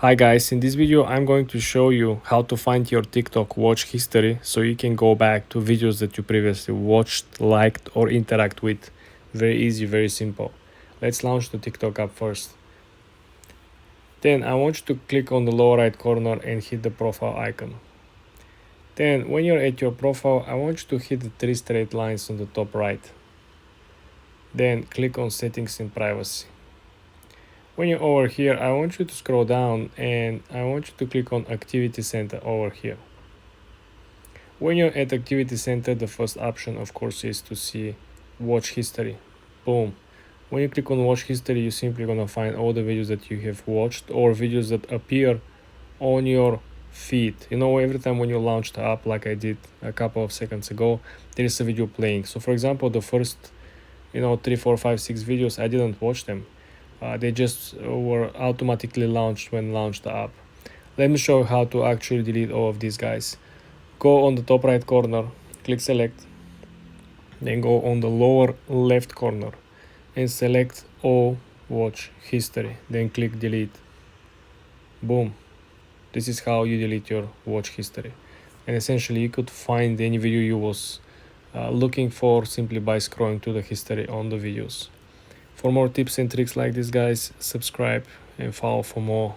Hi guys, in this video I'm going to show you how to find your TikTok watch history so you can go back to videos that you previously watched, liked or interact with. Very easy, very simple. Let's launch the TikTok app first. Then I want you to click on the lower right corner and hit the profile icon. Then when you're at your profile, I want you to hit the three straight lines on the top right. Then click on settings and privacy. When you're over here, I want you to scroll down and I want you to click on Activity Center over here. When you're at Activity Center, the first option, of course, is to see Watch History. Boom. When you click on Watch History, you're simply gonna find all the videos that you have watched or videos that appear on your feed. You know, every time when you launch the app, like I did a couple of seconds ago, there is a video playing. So for example, the first 3, 4, 5, 6 videos, I didn't watch them. They just were automatically launched when launched the app. Let me show you how to actually delete all of these guys. Go on the top right corner, click select, then go on the lower left corner and select all watch history, then click delete. Boom. This is how you delete your watch history. And essentially you could find any video you was looking for simply by scrolling to the history on the videos. For more tips and tricks like this, guys, subscribe and follow for more.